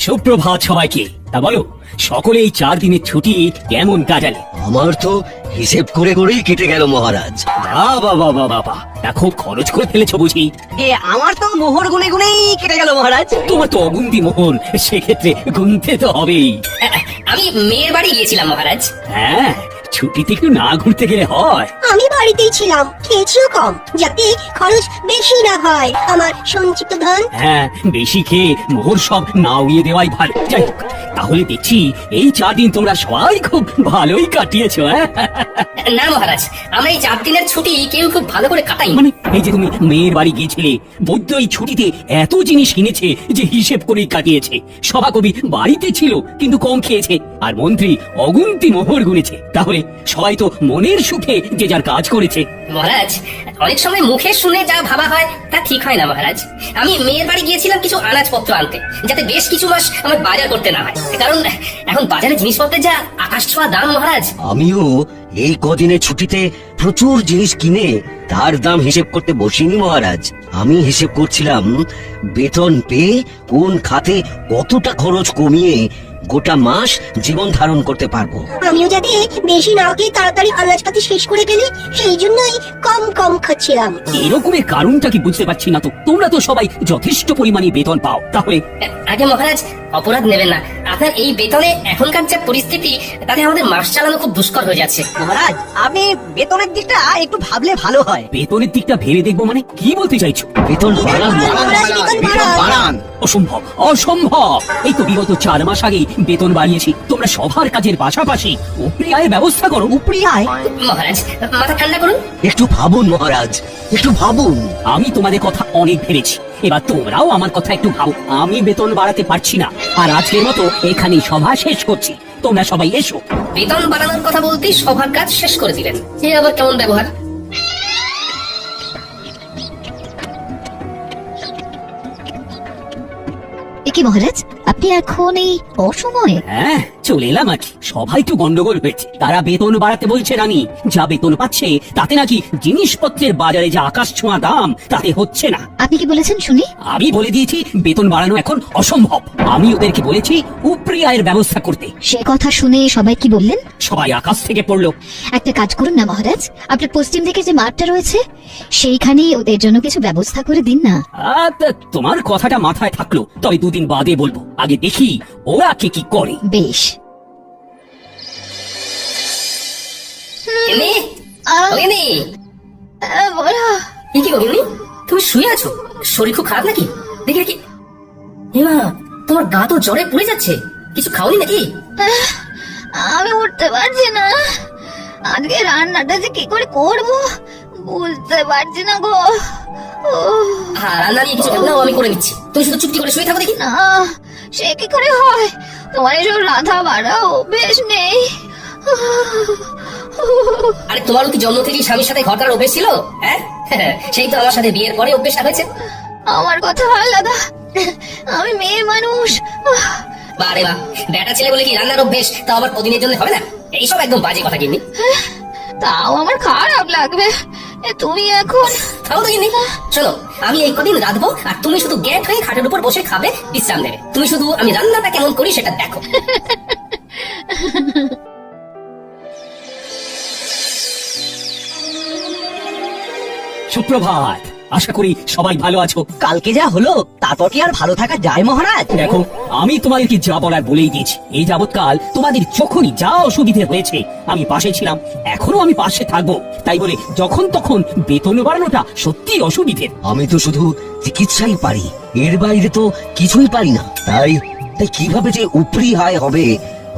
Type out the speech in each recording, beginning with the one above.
সুপ্রভাত সবাইকে। তা বলো, সকলে এই 4 দিনের ছুটি কেমন কাটালে? আমার তো হিসেব করে করেই কেটে গেল মহারাজ। বাবা বাবা বাবা, তা খুব খরচ করে ফেলেছো বুঝি? আমার তো মোহর গুনে গুনেই কেটে গেল মহারাজ। তোমার তো অগুন্তি মোহর, সেক্ষেত্রে গুনতে তো হবেই। আমি মেয়ের বাড়ি গিয়েছিলাম মহারাজ। হ্যাঁ, ছুটিতে একটু না ঘুরতে গেলে হয়? আমি বাড়িতেই ছিলাম, খেয়েছিও কম, যাতে খরচ বেশি না হয় আমার সঞ্চিত ধন। হ্যাঁ, বেশি খেয়ে মোহর সব না উড়িয়ে দেওয়াই ভালো। যাই হোক, তাহলে দেখছি এই 4 দিন তোমরা সবাই খুব ভালোই কাটিয়েছো। হ্যাঁ, না মহারাজ, আমরা এই 4 দিনের ছুটি কেউ খুব ভালো করে কাটাই। মানে এই যে তুমি মেয়ের বাড়ি গিয়েছিলে, বৈদ্য এই ছুটিতে এত জিনিস কিনেছে যে হিসেব করেই কাটিয়েছে। সভাকবি বাড়িতে ছিল কিন্তু কম খেয়েছে, আর মন্ত্রী অগুন্তি মোহর গুনেছে। তাহলে সবাই তো মনের সুখে যে যার কাজ করেছে। মহারাজ, অনেক সময় মুখে শুনে যা ভাবা হয় তা ঠিক হয় না মহারাজ। আমি মেয়ের বাড়ি গিয়েছিলাম কিছু আনাজপত্র আনতে, যাতে বেশ কিছু মাস আমার বাজার করতে না হয়, কারণ এখন বাজারে জিনিসপত্রের যা আকাশ ছোঁয়া দাম মহারাজ। আমিও এই কদিনের ছুটিতে প্রচুর জিনিস কিনে তার দাম হিসেব করতে বসিনি মহারাজ। আমি হিসেব করছিলাম বেতন পেয়ে কোন খাতে কতটা খরচ কমিয়ে গোটা মাস জীবন ধারণ করতে পারবো। আমিও যাতে বেশি না খেয়ে তাড়াতাড়ি আনাজপাতি শেষ করে ফেলি, সেই জন্যই কম কম খাচ্ছিলাম। এরকমের কারণটা কি বুঝতে পারছি না তো। তোমরা তো সবাই যথেষ্ট পরিমাণে বেতন পাও, তাহলে আগে মহারাজ, অপরাধ নেবেন না। আপনার এই বেতনে এখনকার যে পরিস্থিতি, তাতে আমাদের মাস চালানো খুব দুষ্কর হয়ে যাচ্ছে। মহারাজ, আপনি বেতনের দিকটা একটু ভাবলে ভালো হয়। বেতনের দিকটা ভেবে দেখবো মানে কি বলতে চাইছো? বেতন বাড়ান মহারাজ, বেতন বাড়ান। অসম্ভব, অসম্ভব। এই তো বিগত 4 মাস আগে বেতন বাড়িয়েছি। তোমরা সবার কাজের পাশাপাশি উপরি আয়ের ব্যবস্থা করো। উপরি আয়? মহারাজ, মাথা ঠান্ডা করুন। একটু ভাবুন মহারাজ, একটু ভাবুন। আমি তোমাদের কথা অনেক ভেবেছি, এবার তোমরাও আমার কথা একটু ভাবো। আমি বেতন বাড়াতে পারছি না, আর আজকের মতো এখানেই সভা শেষ করছি। তোমরা সবাই এসো। বেতন বাড়ানোর কথা বলতেই সবার কাজ শেষ করে দিলেন, এ আবার কেমন ব্যবহার? কি মহারাজ, আপনি এখন এই অসময়ে? হ্যাঁ, চলে এলাম আর কি। সবাই একটু গন্ডগোল হয়েছে। তারা বেতন বাড়াতে বলছে রানী, যা বেতন পাচ্ছে তাতে নাকি জিনিসপত্রের বাজারে যা আকাশ ছোঁয়া দাম তাতে হচ্ছে না। আপনি কি বলেছেন শুনি? আমি বলে দিয়েছি বেতন বাড়ানো এখন অসম্ভব। আমি ওদেরকে বলেছি উপরি আয়ের ব্যবস্থা করতে। সে কথা শুনে সবাই কি বললেন? সবাই আকাশ থেকে পড়লো। একটা কাজ করুন না মহারাজ, আপনার পশ্চিম দিকে যে মাঠটা রয়েছে সেইখানেই ওদের জন্য কিছু ব্যবস্থা করে দিন না। তোমার কথাটা মাথায় থাকলো, তবে 2 দিন বাদে বলবো। আগে দেখি ওরা কে কি করে। বেশ। গিন্নি, ও গিন্নি। বলো। এ কি গো গিন্নি, তুমি শুয়ে আছো? শরীর খুব খারাপ নাকি? দেখি দেখি। হেমা, তোমার গা তো জ্বরে পুড়ে যাচ্ছে। কিছু খাওনি নাকি? আমি উঠতে পারছি না। আজকে রান্নাটা যে কি করে করবো বুঝতে পারছি না গো। হ্যাঁ, রান্না নিয়ে কিছু ভেবো না, আমি করে নিচ্ছি। তুমি শুধু চুপটি করে শুয়ে থাকো দেখি। না, সে কি করে হয়? তোমার এসব রাধা বাড়া অভ্যেস নেই। আরে তোমারও কি জন্ম থেকেই স্বামীর সাথে ঘর করার অভ্যেস ছিল? হ্যাঁ, সেই তো আমার সাথে বিয়ের পরে অভ্যেসটা হয়েছে। আমার কথা আলাদা, আমি মেয়ে মানুষ। বারে বা, বেটা ছেলে বলে কি রান্নার অভ্যেস তা আবার কদিনের জন্য হবে না? এইসব একদম বাজে কথা গিন্নি। তাও আমার খারাপ লাগবে। তুমি এখন খাও তো গিন্নি। শোনো, আমি এই কদিন রাঁধবো, আর তুমি শুধু গ্যাট হয়ে খাটের উপর বসে খাবে, বিশ্রাম নেবে। তুমি শুধু আমি রান্নাটা কেমন করি সেটা দেখো। সুপ্রভাত, আশা করি সবাই ভালো আছো। কালকে যা হলো তারপর কি আর ভালো থাকা যায় মহারাজ? দেখো, আমি তোমাদেরকে যা বলার বলেই দিয়েছি। এই যাবৎকাল তোমাদের যখনই যা অসুবিধে হয়েছে আমি পাশে ছিলাম, এখনো আমি পাশে থাকবো। তাই বলে যখন তখন বেতন বাড়ানোটা সত্যি অসুবিধের। আমি তো শুধু চিকিৎসাই পারি, এর বাইরে তো কিছুই পারি না। তাই কিভাবে যে উপরি আয় হবে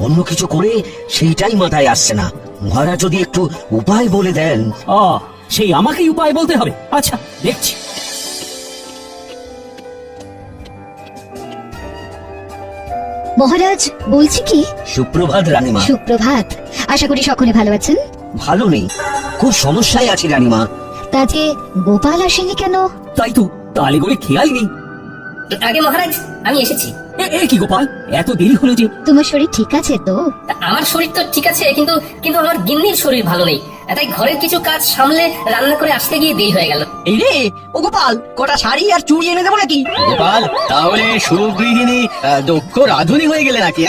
অন্য কিছু করে সেইটাই মাথায় আসছে না। মহারাজ যদি একটু উপায় বলে দেন। সেই আমাকেই উপায় বলতে হবে? আচ্ছা, দেখছি। মহারাজ বলছি কি? সুপ্রভাত রানীমা। সুপ্রভাত। আশা করি সকলে ভালো আছেন। ভালো নেই, খুব সমস্যায় আছি রানীমা। তা যে গোপাল আসেনি কেন? তাই তো, তালে করে খেয়াল নেই। আগে মহারাজ, আমি এসেছি। কি গোপাল, এত দেরি হলো যে? তোমার শরীর ঠিক আছে তো? আমার শরীর তো ঠিক আছে, কিন্তু কিন্তু আমার গিন্নির শরীর ভালো নেই। তাই ঘরের কিছু কাজ সামলে রান্না করে আসতে গিয়ে দেরি হয়ে গেল। এই রে ও গোপাল, কটা শাড়ি আর চুড়ি এনে দেবো নাকি? গোপাল, তাহলে সুগৃহিণী দক্ষ রাধুনী হয়ে গেলে নাকি?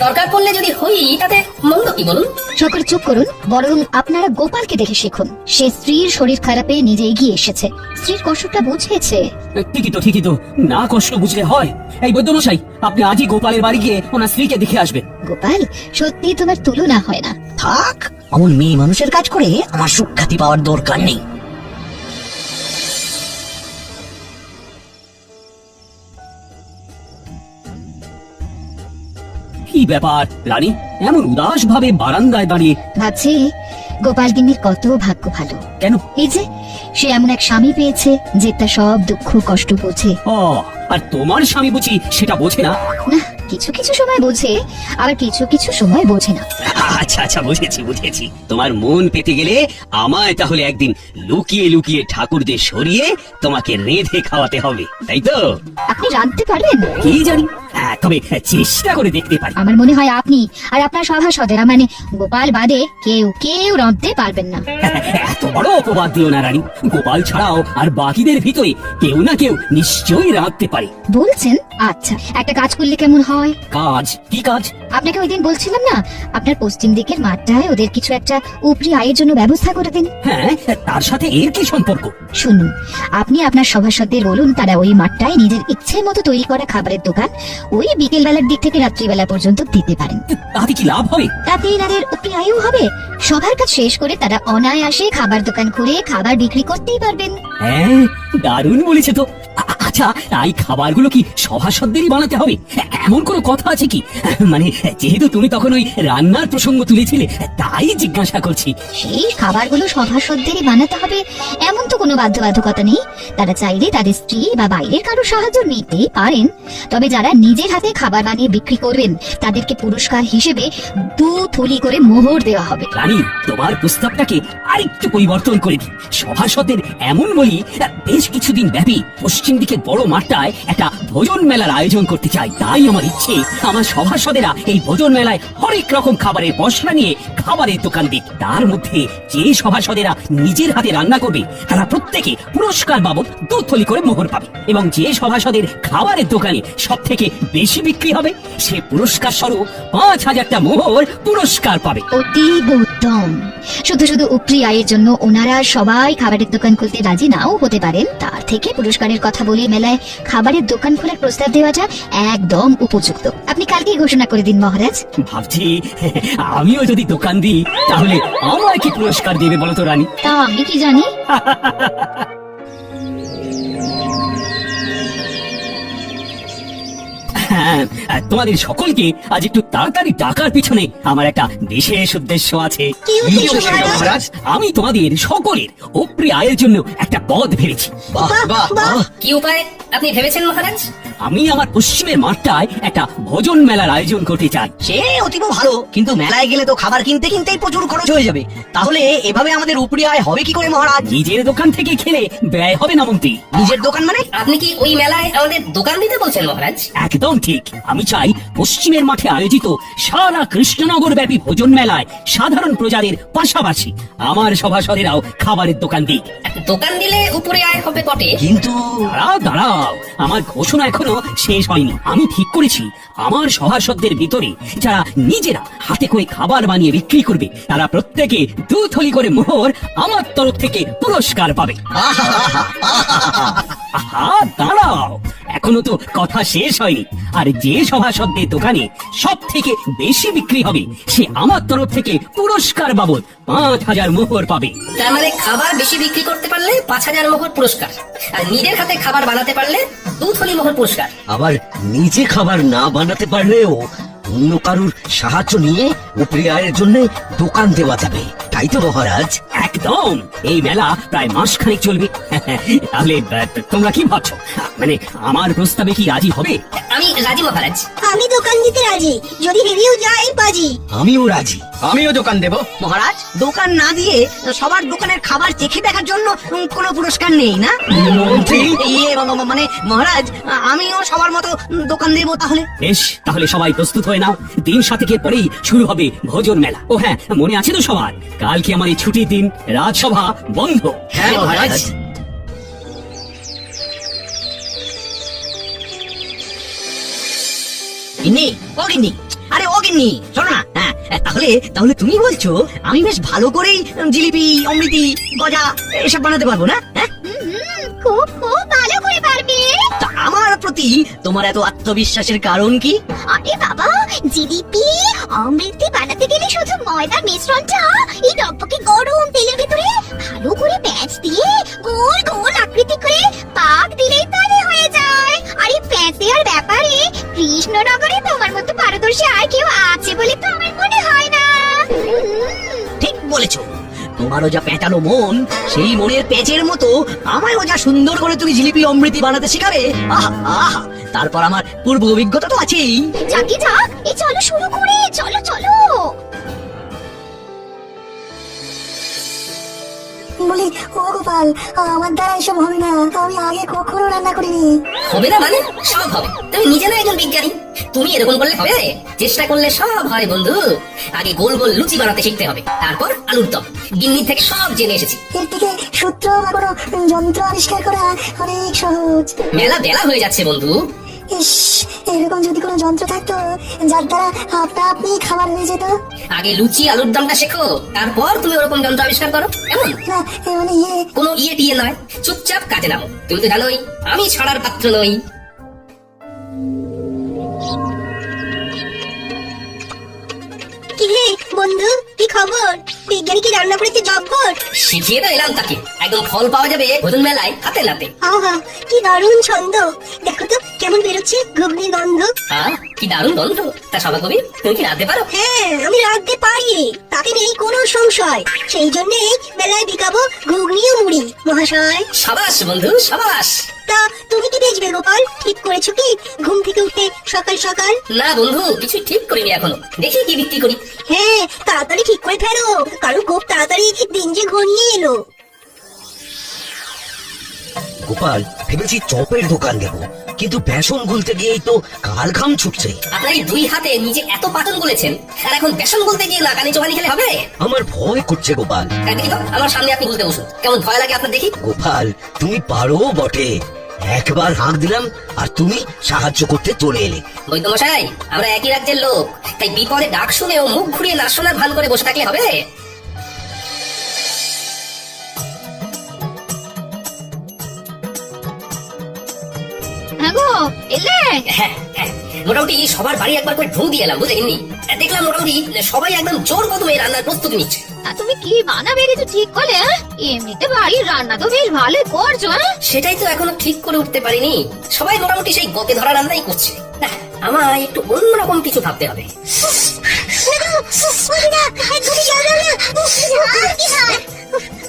দরকার পড়লে যদি হই তাতে মন্দ কি বলুন? সকলে চুপ করুন, বরং আপনারা গোপালকে দেখে শিখুন। সে স্ত্রীর শরীর খারাপে নিজে এগিয়ে এসেছে, স্ত্রীর কষ্টটা বুঝেছে। ঠিকই তো, না কষ্ট বুঝলে হয়। এই বৈদ্যমশাই, আপনি আজই গোপালের বাড়ি গিয়ে ওনার স্ত্রীকে দেখে আসবেন। গোপাল, সত্যি তোমার তুলনা হয় না। থাক, অমন মেয়ে মানুষের কাজ করে আমার সুখ্যাতি পাওয়ার দরকার নেই। কি ব্যাপার রানী, এমন উদাস ভাবে বারান্দায় দাঁড়িয়ে? ভাবছি গোপাল গিন্নির কত ভাগ্য ভালো। কেন? এই যে সে এমন এক স্বামী পেয়েছে যে তার সব দুঃখ কষ্ট বোঝে। ও, আর তোমার স্বামী বুঝি সেটা বোঝে না? না, কিছু কিছু সময় বোঝে, আবার কিছু কিছু সময় বোঝে না। আচ্ছা, বুঝেছি। তোমার মন পেতে গেলে আমায় তাহলে একদিন লুকিয়ে লুকিয়ে ঠাকুরদের সরিয়ে তোমাকে রেঁধে খাওয়াতে হবে, তাই তো? আপনি রাঁধতে পারবেন? কি জানি, তবে চেষ্টা করে দেখতে পারি। আমার মনে হয় আপনি আর আপনার সভাসদেরা, মানে গোপাল বাদে কেউ রাঁধতে পারবেন না। এত বড় অপবাদ দিও না রানী। গোপাল ছাড়াও আর বাকিদের ভিতরে কেউ না কেউ নিশ্চয়ই রাঁধতে পারে। বলছেন? আচ্ছা, একটা কাজ করলে কেমন হয়? কাজ? কি কাজ? আপনাকে ওই দিন বলছিলাম না, আপনার পশ্চিম দিকের মাঠটায় ওদের কিছু একটা উপরি আয়ের জন্য ব্যবস্থা করে দিন। হ্যাঁ, তার সাথে এর কি সম্পর্ক? শুনুন, আপনি আপনার সভাসদদের বলুন তারা ওই মাঠটায় নিজের ইচ্ছে মতো তৈরি করা খাবারের দোকান ওই বিকেল বেলার দিক থেকে রাত্রিবেলা পর্যন্ত দিতে পারেন। তাতে কি লাভ হবে? তাতে এনাদের উপরি আয়ও হবে। সবার কাজ শেষ করে তারা অনায়াসে খাবার দোকান খুলে খাবার বিক্রি করতেই পারবেন। হ্যাঁ, দারুণ বলেছে তো। আচ্ছা, এই খাবারগুলো কি সভাসদেরই বানাতে হবে? এমন কোনো কথা আছে কি? মানে যেহেতু তুমি তখন ওই রান্নার প্রসঙ্গ তুলেছিলে, তাই জিজ্ঞাসা করছি। সেই খাবারগুলো সভাসদেরই বানাতে হবে এমন তো কোনো বাধ্যবাধকতা নেই। তারা চাইলে তাদের স্ত্রী বা বাইরের কারো সাহায্য নিতেই পারেন। তবে যারা নিজের হাতে খাবার বানিয়ে বিক্রি করবেন তাদেরকে পুরস্কার হিসেবে 2 থলি করে মোহর দেওয়া হবে। রানী, তোমার প্রস্তাবটাকে আরেকটু পরিবর্তন করে দিই। সভাসদের এমন বলি, বেশ কিছুদিন ব্যাপী পশ্চিম দিকের বড় মাঠটায় একটা ভোজন মেলার আয়োজন করতে চাই। তাই আমার ইচ্ছে, আমার সভাসদেরা এই ভোজন মেলায় হরেক রকম খাবারের পসরা নিয়ে খাবারের দোকান দিক। তার মধ্যে যে সভাসদেরা নিজের হাতে রান্না করবে তারা প্রত্যেকে পুরস্কার বাবদ 2 থলি করে মোহর পাবে, এবং যে সভাসদের খাবারের দোকানে সব থেকে বেশি বিক্রি হবে সে পুরস্কার স্বরূপ 5000টা মোহর পুরস্কার পাবে। অতীব উত্তম। শুধু উপরি আয়ের জন্য ওনারা সবাই খাবারের দোকান খুলতে রাজি নাও হতে পারেন, তার থেকে পুরস্কারের কথা বলে মেলায় খাবারের দোকান খোলার প্রস্তাব দেওয়াটা একদম উপযুক্ত। আপনি কালকেই ঘোষণা করে দিন মহারাজ। ভাবছি আমিও যদি দোকান দিই তাহলে আমার কি পুরস্কার দেবে বলো তো রানী? তা আমি কি জানি। হ্যাঁ, তোমাদের সকলকে আজ একটু তাড়াতাড়ি ডাকার পিছনে আমার একটা বিশেষ উদ্দেশ্য আছে। কি উদ্দেশ্য মহারাজ? আমি তোমাদের সকলের উপরি আয়ের জন্য একটা পদ ভেবেছি। বাহ বাহ বাহ! কি উপায় আপনি ভেবেছেন মহারাজ? আমি আমার পশ্চিমের মাঠটায় একটা ভোজন মেলার আয়োজন করতে চাই। সে অতীব ভালো, কিন্তু মেলায় গেলে তো খাবার কিনতেই প্রচুর খরচ হয়ে যাবে। তাহলে এভাবে আমাদের উপরি আয় হবে কি করে মহারাজ? নিজের দোকান থেকে খেলে ব্যয় হবে না মন্ত্রী। নিজের দোকান মানে? আপনি কি ওই মেলায় আমাদের দোকান দিতে বলছেন মহারাজ? একদম ঠিক। আমি চাই পশ্চিমের মাঠে আয়োজিত সারা কৃষ্ণনগর ব্যাপী ভোজন মেলায় সাধারণ প্রজাদের পাশাপাশি আমার সভাসদেরাও খাবারের দোকান দিক। দোকান দিলে উপরে আয় হবে বটে, কিন্তু দাঁড়াও, আমার ঘোষণা এখনো শেষ হয়নি। আমি ঠিক করেছি আমার সভাসদদের ভিতরে যারা নিজেরা হাতে করে খাবার বানিয়ে বিক্রি করবে তারা প্রত্যেকে 2 থলি করে মোহর আমার তরফ থেকে পুরস্কার পাবে। আহা, দাঁড়াও, এখনো তো কথা শেষ হয়নি। আর যে সভাসদের দোকানে সব থেকে বেশি বিক্রি হবে সে আমার তরফ থেকে পুরস্কার বাবদ 5000 মোহর পাবে। তার মানে খাবার বেশি বিক্রি করতে পারলে 5000 মোহর পুরস্কার, আর নিজের হাতে খাবার বানাতে পারলে 2 থলি মোহর পুরস্কার। আবার নিজে খাবার না বানাতে পারলেও অন্য কারুর সাহায্য নিয়ে উপরি আয়ের জন্য দোকান দেওয়া যাবে, তাই তো মহারাজ? একদম একদম, এই মেলা প্রায় মাসখানেক চলবে। তাহলে তোমরা কি ভাবছো, মানে আমার প্রস্তাবে কি রাজি হবে? আমি রাজি মহারাজ। আমি দোকান দিতে রাজি, যদি হেরেও যাই বাজি। আমিও রাজি। আমিও দোকান দেবো। মহারাজ, দোকান না দিয়ে সবার দোকানের খাবার চেখে দেখার জন্য কোনো পুরস্কার নেই না? মন্ত্রী, মানে মহারাজ, আমিও সবার মতো দোকান দেবো তাহলে। বেশ, তাহলে সবাই প্রস্তুত হয়ে নাও। দিন সাতেকের পরেই শুরু হবে ভোজন মেলা। ও হ্যাঁ, মনে আছে তো সবার, কালকে আমার এই ছুটির দিন, রাজসভা বন্ধ। হ্যাঁ মহারাজ। গিন্নি, ও গিন্নি, আরে ও গিন্নি, শোনো না। হ্যাঁ, তাহলে তাহলে তুমি বলছো আমি বেশ ভালো করেই জিলিপি, অমৃতি, গজা এসব বানাতে পারবো না? হ্যাঁ, খুব খুব ভালো করে পারবে। তা আমার প্রতি তোমার এত আত্মবিশ্বাসের কারণ কি? আরে বাবা, জিলিপি অমৃতি বানাতে গেলে শুধু ময়দার মিশ্রণটা এই টকটকে গরম তেলের ভিতরে ভালো করে প্যাঁচ দিয়ে গোল গোল আকৃতি করে পাক দিলেই তাহলে হয়ে যায়। আর এই প্যাঁচ দেওয়ার ব্যাপারে কৃষ্ণনগরে তোমার মতো পারদর্শী আর কেউ আছে বলে তো আমার মনে হয় না। ঠিক বলেছো, তোমারও যা পেঁচানো মন, সেই মনের পেঁচের মতো আমায়ও যা সুন্দর করে তুমি জিলিপি অমৃতি বানাতে শেখাবে। আহা আহা, তারপর আমার পূর্ব অভিজ্ঞতা তো আছেই। যাকে যাক, এই চলো শুরু করে, চলো চলো। বলি ও গোপাল, আমার দ্বারা এসব হবে না, আমি আগে কখনো রান্না করিনি। হবে না মানে সব হবে। তুমি নিজে না একজন বিজ্ঞানী, তুমি এরকম করলে হবে? চেষ্টা করলে সব হয় বন্ধু। আগে গোল গোল লুচি বানাতে শিখতে হবে, তারপর আলুর দম। গিন্নি থেকে সব জেনে এসেছি। এর থেকে সূত্র বা কোনো যন্ত্র আবিষ্কার করা অনেক সহজ। মেলা বেলা হয়ে যাচ্ছে বন্ধু। ইস, এরকম যদি কোনো যন্ত্র থাকতো যার দ্বারা আপনা আপনি খাবার হয়ে যেত। আগে লুচি আলুর দমটা শেখো, তারপর তুমি ওরকম যন্ত্র আবিষ্কার করো। এমন না, মানে কোনো ইয়ে টিয়ে নয়, চুপচাপ কাজে নামো। তুমি তো জানোই আমি ছাড়ার পাত্র নই। কি রে বন্ধু, কি খবর? বিজ্ঞানী কি রান্না করেছে জব্বর? শিখিয়ে তো এলাম তাকে, একদম ফল পাওয়া যাবে ভোজন মেলায় হাতে নাতে। আহা, কি দারুণ ছন্দ! দেখো তো কেমন বেরোচ্ছে ঘুগনির গন্ধ। হ্যাঁ, কি দারুণ গন্ধ। তা সভা কবি, তুমি কি রাঁধতে পারো? হ্যাঁ, আমি রাঁধতে পারি, তাতে নেই কোনো সংশয়। সেই জন্যই মেলায় বিকাবো ঘুগনি ও মুড়ি মহাশয়। সাবাস বন্ধু, সাবাস। তা তুমি কি বেচবে গোপাল? ঠিক করেছো কি ঘুম থেকে উঠে সকাল সকাল? না বন্ধু, কিছু ঠিক করিনি এখনো, দেখি কি বিক্রি করি। হ্যাঁ, তাড়াতাড়ি ঠিক করে ফেলো, কারণ খুব তাড়াতাড়ি দিন যে ঘনিয়ে এলো। গোপাল, ভেবেছি চপের দোকান দেব, কিন্তু বেসন গুলতে গিয়েই তো কাল ঘাম ছুটছে। আপনার এই দুই হাতে নিজে এত পাটন বলেছেন, আর এখন বেসন বলতে গিয়ে নাকানি চোখানি খেলে হবে? আমার ভয় করছে গোপাল। দেখি তো, আমার সামনে আপনি বলতে বসুন, কেমন ভয় লাগে আপনার দেখি। গোপাল, তুমি পারো বটে। একবার হাঁক দিলাম আর তুমি সাহায্য করতে চলে এলে। বৈদ্যমশাই, আমরা একই রাজ্যের লোক, তাই বিপদে ডাক শুনেও মুখ ঘুরিয়ে না শোনার ভান করে বসে থাকলে হবে? হ্যাঁ গো, এলে? হ্যাঁ হ্যাঁ, মোটামুটি সবার বাড়ি একবার করে ঢুঁ দিয়ে এলাম, বুঝলেননি? দেখলাম মোটামুটি সবাই একদম জোর কদমে রান্নার প্রস্তুতি নিচ্ছে। তুমি কি বানাবে কিছু ঠিক করলে? এমনিতে বাড়ির রান্না তো বেশ ভালোই করছো। সেটাই তো এখনো ঠিক করে উঠতে পারিনি। সবাই মোটামুটি সেই গতে ধরা রান্নাই করছে। না, আমায় একটু অন্যরকম কিছু ভাবতে হবে।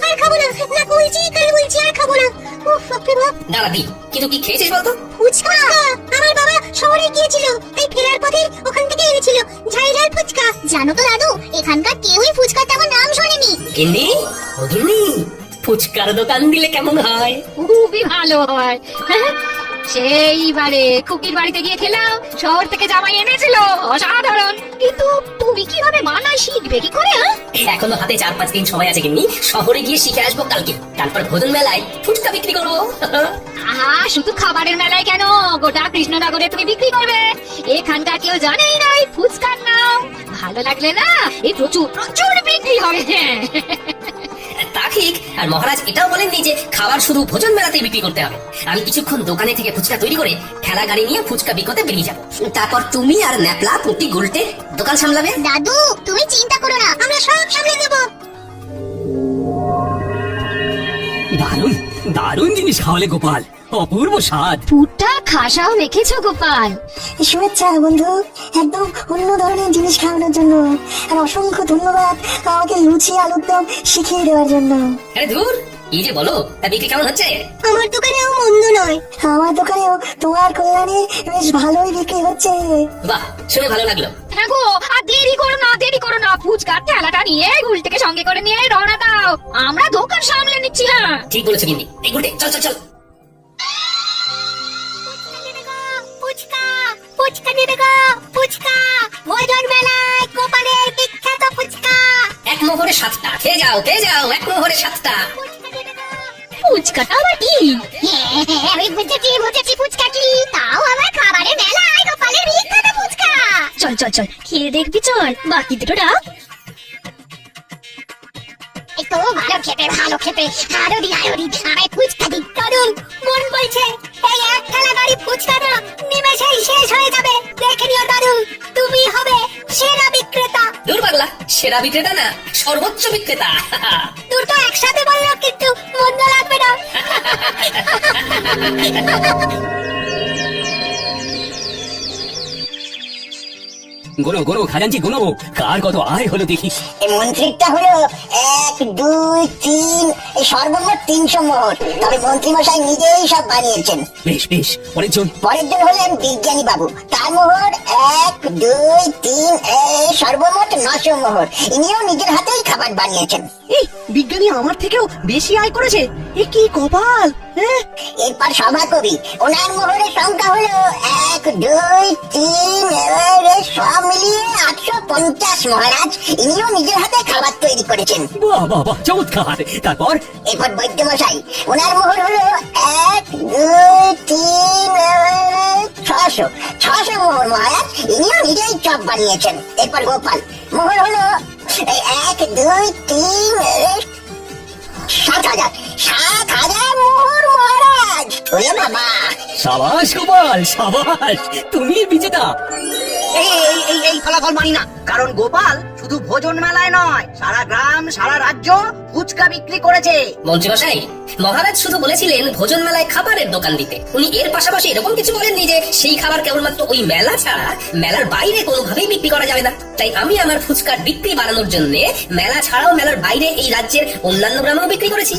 আর খাবো না, না বলছি, কাল বলছি আর খাবো না। উফ, বাপরে বাপ। দাঁড়া দি, কিন্তু কি খেয়েছিস বলতো? ফুচকা, আমার বাবা শহরে গিয়েছিল, তাই ফেরার পথে ওখান থেকে এনেছিল ঝাইলার ফুচকা। জানো তো দাদু, এখানকার কেউই ফুচকার তেমন নাম শোনেনি। গিন্নি, ও গিন্নি, ফুচকার দোকান দিলে কেমন হয়? খুবই ভালো হয়। সেইবারে খুকির বাড়িতে গিয়ে খেলাম, শহর থেকে জামাই এনেছিল, অসাধারণ। কিন্তু তুমি কিভাবে বানাই শিখবে কি করে? এখনো হাতে 4-5 দিন সময় আছে গিন্নি, শহরে গিয়ে শিখে আসবো কালকে, তারপর ভোজন মেলায় ফুচকা বিক্রি করবো। আহা, শুধু খাবারের মেলায় কেন, গোটা কৃষ্ণনগরে তুমি বিক্রি করবে। এখানকার কেউ জানেই না এই ফুচকার নাম। ভালো লাগলে না, এই প্রচুর প্রচুর বিক্রি হবে। তা ঠিক, আর মহারাজ এটাও বলেননি যে খাবার শুধু ভোজন মেলাতেই বিক্রি করতে হবে। আমি কিছুক্ষণ দোকানে থেকে ফুচকা তৈরি করে ঠেলা গাড়ি নিয়ে ফুচকা বিকোতে বেরিয়ে যাবো। তারপর তুমি আর ন্যাপলা পুটি গুলটে দোকান সামলাবে। দাদু, তুমি চিন্তা করো না, আমরা সব সামলে দেবো। দারুণ দারুণ জিনিস খাওয়ালে গোপাল। অপূর্ব স্বাদ। পুরটা খাসাও মেখেছো গোপাল। শুভেচ্ছা বন্ধু, একদম অন্য ধরনের জিনিস খাওয়ানোর জন্য। আর অসংখ্য ধন্যবাদ আমাকে লুচি আলুর দম শিখিয়ে দেওয়ার জন্য। আরে ধুর, কি যে বলো, তা বিক্রি কেমন হচ্ছে? আমার দোকানেও মন্দ নয়। আমার দোকানেও তোমার কল্যাণে বেশ ভালোই বিক্রি হচ্ছে। বাহ, শুনে ভালো লাগলো। হ্যাঁ গো, আর দেরি করো না, ফুচকার ঠেলাটা নিয়ে গুলটিকে সঙ্গে করে নিয়ে রওনা দাও, আমরা দোকান সামলে নিচ্ছি। হ্যাঁ ঠিক বলেছো গিন্নি। এই গুলটে, চল চল চল। ফুচকা ফুচকা দিবে গো, ফুচকা ভোজন মেলায় গোপালের বিখ্যাত ফুচকা। এক মোহরে 7টা, খেয়ে যাও এক মোহরে 7টা। ফুচকাটা আবার কি? আমি বুঝেছি ফুচকা কি, তাও আমার খাবারের মেলায় গোপালের বিখ্যাত ফুচকা। চল চল চল, খেয়ে দেখবি, চল বাকি দুটো ডাক। একটু ভালো খেতে আরো দি আমায় ফুচকা দি। দারুন, মন বলছে এই এক থালা গাড়ি ফুচকা না নিমেষেই শেষ হয়ে যাবে। দেখে নিও দারুন, তুমি হবে সেরা বিক্রেতা। দূর পাগলা, সেরা বিক্রেতা না, সর্বোচ্চ বিক্রেতা। দুটো একসাথে বললো কিন্তু মন্দ লাগবে না। গোনো খাজাঞ্চি গোনো, কার কত আয় হলো দেখি। এই মন্ত্রীটা হলো 1 2 3, এই সর্বমোট 300 মোহর। তবে মন্ত্রী মশাই নিজেই সব বানিয়েছেন। বেশ বেশ, পরের জন। পরের জন হলেন বিজ্ঞানী বাবু, তার মোহর 1 2 3, এই সর্বমোট 900 মোহর। ইনিও নিজের হাতেই খাবার বানিয়েছেন। এই বিজ্ঞানী আমার থেকেও বেশি আয় করেছে, এ কি কপাল। হ্যাঁ, এরপর সভাকবি, ওনার মোহরের সংখ্যা হলো 1 2 3, এবারে সব মিলিয়ে 850 মহারাজ। ইনিও নিজের হাতে খাবার তৈরি করেছেন। বাহ বাহ বাহ, চমৎকার। তারপর এরপর বৈদ্য মশাই, ওনার মোহর হলো 1 2 3, 600 মোহর মহারাজ। ইনিও নিজেই চপ বানিয়েছেন। এরপর গোপাল, মোহর হলো 1 2 3, 7,000 মোহর মহারাজ। ওরে বাবা, সাবাস গোপাল, সাবাস, তুমি বিজেতা। এই ফলাফল মানি না, কারণ গোপাল শুধু ভোজন মেলায় নয়, সারা গ্রাম সারা রাজ্য ফুচকা বিক্রি করেছে। মন্ত্রী মশাই, মহারাজ শুধু বলেছিলেন ভোজন মেলায় খাবারের দোকান দিতে। উনি এর পাশাপাশি এরকম কিছু বলেননি যে সেই খাবার কেবলমাত্র ওই মেলা ছাড়া মেলার বাইরে কোনোভাবেই বিক্রি করা যাবে না। তাই আমি আমার ফুচকার বিক্রি বাড়ানোর জন্য মেলা ছাড়াও মেলার বাইরে এই রাজ্যের অন্যান্য গ্রামেও বিক্রি করেছি।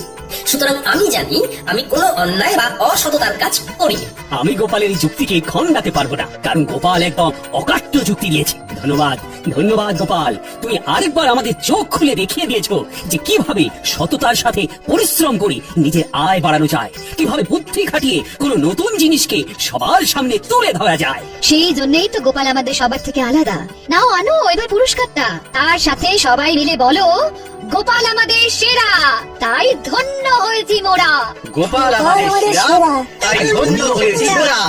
সুতরাং আমি জানি আমি কোনো অন্যায় বা অসততার কাজ করি। আমি গোপালের এই যুক্তিকে খণ্ডাতে পারবো না, কারণ গোপাল একদম অকাট্য যুক্তি দিয়েছে। ধন্যবাদ ধন্যবাদ গোপাল, তুমি আরেকবার আমাদের চোখ খুলে দেখিয়ে দিয়েছো যে কিভাবে সততার সাথে পরিশ্রম করে নিজের আয় বাড়ানো যায়, কিভাবে বুদ্ধি খাটিয়ে কোনো নতুন জিনিসকে সবার সামনে তুলে ধরা যায়। সেই জন্যই তো গোপাল আমাদের সবার থেকে আলাদা। নাও আনো এবার পুরস্কারটা, তার সাথে সবাই মিলে বলো গোপাল আমাদের সেরা, তাই ধন্য হয়েছি মোরা। গোপাল আমাদের সেরা, তাই ধন্য হয়েছি মোরা।